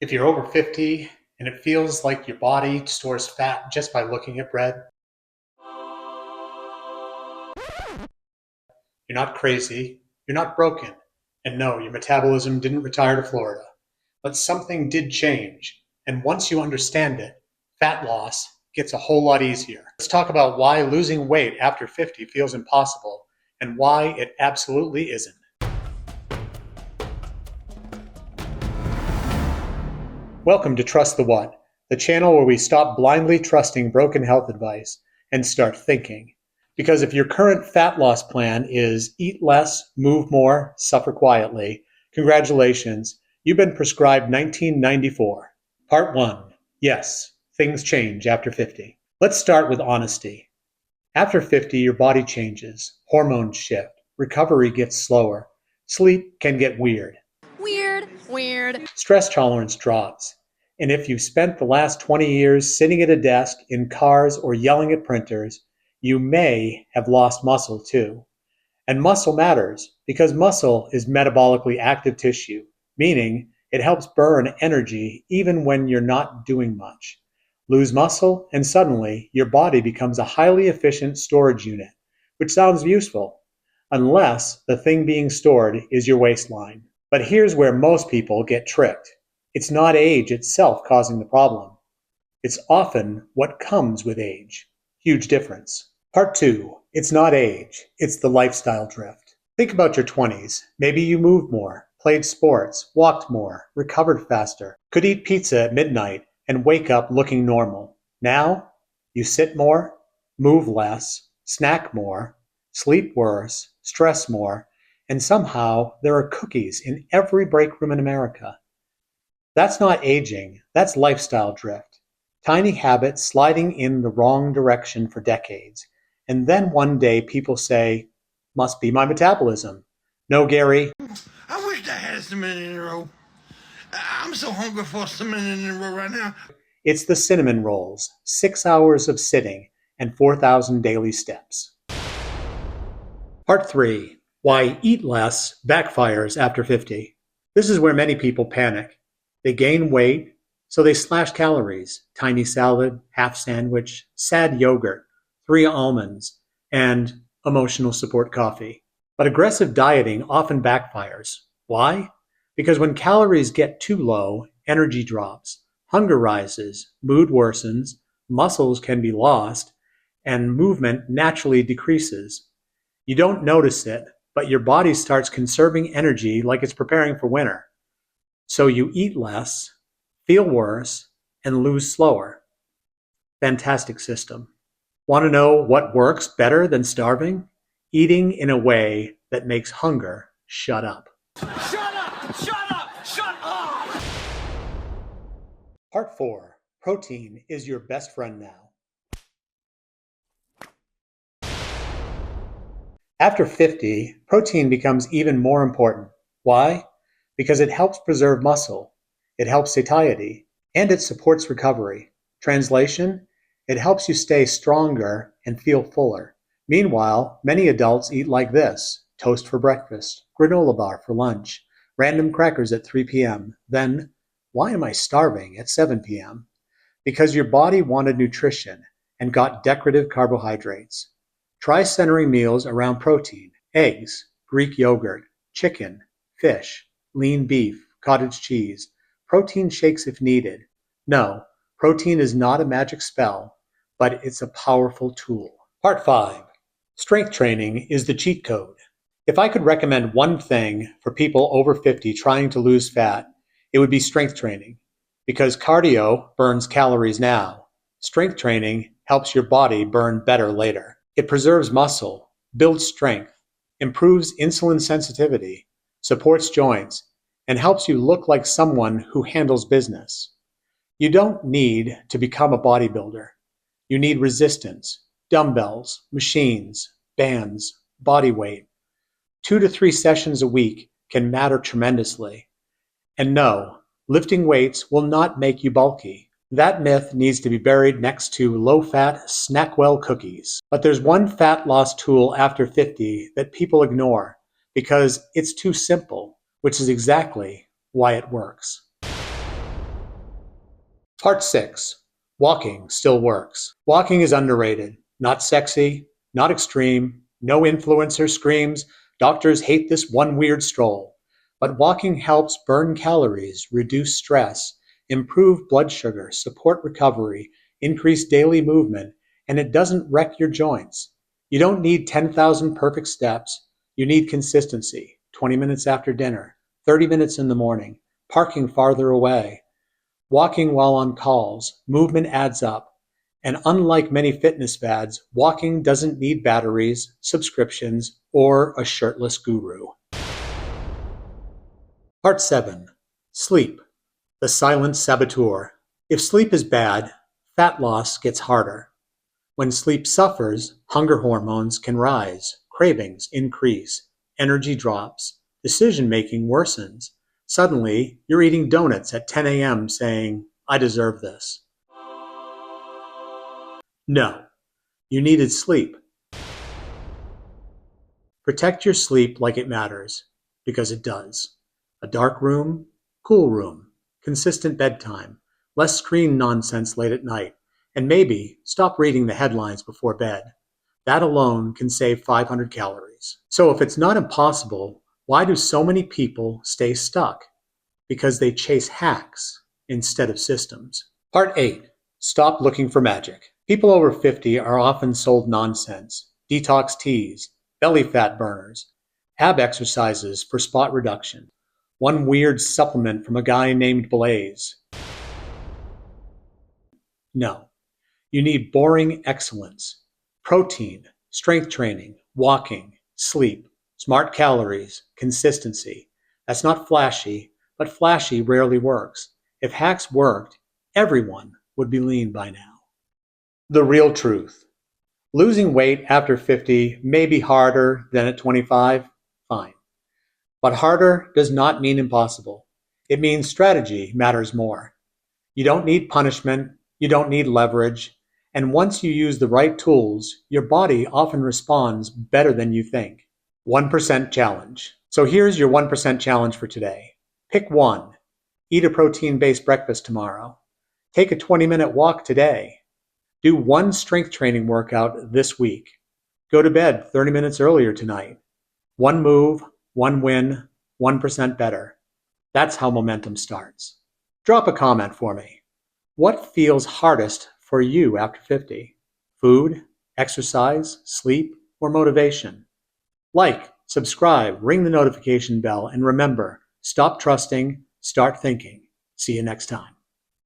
If you're over 50 and it feels like your body stores fat just by looking at bread, you're not crazy, you're not broken, and no, your metabolism didn't retire to Florida. But something did change, and once you understand it, fat loss gets a whole lot easier. Let's talk about why losing weight after 50 feels impossible and why it absolutely isn't. Welcome to Trust the What, the channel where we stop blindly trusting broken health advice and start thinking. Because if your current fat loss plan is eat less, move more, suffer quietly, congratulations, you've been prescribed 1994. Part 1. Yes, things change after 50. Let's start with honesty. After 50, your body changes, hormones shift, recovery gets slower, sleep can get weird. Weird. Stress tolerance drops. And if you've spent the last 20 years sitting at a desk, in cars, or yelling at printers, you may have lost muscle too. And muscle matters because muscle is metabolically active tissue, meaning it helps burn energy even when you're not doing much. Lose muscle, and suddenly your body becomes a highly efficient storage unit, which sounds useful, unless the thing being stored is your waistline. But here's where most people get tricked. It's not age itself causing the problem. It's often what comes with age. Huge difference. Part 2. It's not age. It's the lifestyle drift. Think about your 20s. Maybe you moved more, played sports, walked more, recovered faster, could eat pizza at midnight, and wake up looking normal. Now, you sit more, move less, snack more, sleep worse, stress more, and somehow there are cookies in every break room in America. That's not aging, that's lifestyle drift. Tiny habits sliding in the wrong direction for decades. And then one day people say, must be my metabolism. No, Gary. I wish I had a cinnamon in a row. I'm so hungry for a cinnamon in a row right now. It's the cinnamon rolls, 6 hours of sitting, and 4,000 daily steps. Part 3. Why eat less backfires after 50. This is where many people panic. They gain weight, so they slash calories, tiny salad, half sandwich, sad yogurt, 3 almonds, and emotional support coffee. But aggressive dieting often backfires. Why? Because when calories get too low, energy drops, hunger rises, mood worsens, muscles can be lost, and movement naturally decreases. You don't notice it, but your body starts conserving energy like it's preparing for winter. So you eat less, feel worse, and lose slower. Fantastic system. Want to know what works better than starving? Eating in a way that makes hunger shut up. Shut up! Shut up! Shut up! Part 4. Protein is your best friend now. After 50, protein becomes even more important. Why? Because it helps preserve muscle, it helps satiety, and it supports recovery. Translation? It helps you stay stronger and feel fuller. Meanwhile, many adults eat like this: toast for breakfast, granola bar for lunch, random crackers at 3 p.m. Then, why am I starving at 7 p.m.? Because your body wanted nutrition and got decorative carbohydrates. Try centering meals around protein: eggs, Greek yogurt, chicken, fish, lean beef, cottage cheese, protein shakes if needed. No, protein is not a magic spell, but it's a powerful tool. Part 5. Strength training is the cheat code. If I could recommend one thing for people over 50 trying to lose fat, it would be strength training. Because cardio burns calories now. Strength training helps your body burn better later. It preserves muscle, builds strength, improves insulin sensitivity, supports joints, and helps you look like someone who handles business. You don't need to become a bodybuilder. You need resistance, dumbbells, machines, bands, body weight. 2 to 3 sessions a week can matter tremendously. And no, lifting weights will not make you bulky. That myth needs to be buried next to low-fat Snackwell cookies. But there's one fat loss tool after 50 that people ignore because it's too simple, which is exactly why it works. Part 6. Walking still works. Walking is underrated. Not sexy, not extreme, no influencer screams, doctors hate this one weird stroll. But walking helps burn calories, reduce stress, improve blood sugar, support recovery, increase daily movement, and it doesn't wreck your joints. You don't need 10,000 perfect steps. You need consistency. 20 minutes after dinner, 30 minutes in the morning, parking farther away, walking while on calls. Movement adds up. And unlike many fitness fads, walking doesn't need batteries, subscriptions, or a shirtless guru. Part 7. Sleep, the silent saboteur. If sleep is bad, fat loss gets harder. When sleep suffers, hunger hormones can rise, cravings increase, energy drops, decision-making worsens. Suddenly, you're eating donuts at 10 a.m. saying, "I deserve this." No, you needed sleep. Protect your sleep like it matters, because it does. A dark room, cool room, consistent bedtime, less screen nonsense late at night, and maybe stop reading the headlines before bed. That alone can save 500 calories. So if it's not impossible, why do so many people stay stuck? Because they chase hacks instead of systems. Part 8. Stop looking for magic. People over 50 are often sold nonsense, detox teas, belly fat burners, ab exercises for spot reduction, one weird supplement from a guy named Blaze. No, you need boring excellence. Protein, strength training, walking, sleep, smart calories, consistency. That's not flashy, but flashy rarely works. If hacks worked, everyone would be lean by now. The real truth. Losing weight after 50 may be harder than at 25, fine. But harder does not mean impossible. It means strategy matters more. You don't need punishment, you don't need leverage, and once you use the right tools, your body often responds better than you think. 1% challenge. So here's your 1% challenge for today. Pick one. Eat a protein-based breakfast tomorrow. Take a 20-minute walk today. Do one strength training workout this week. Go to bed 30 minutes earlier tonight. One move, one win, 1% better. That's how momentum starts. Drop a comment for me. What feels hardest for you after 50? Food, exercise, sleep, or motivation? Like, subscribe, ring the notification bell, and remember, stop trusting, start thinking. See you next time.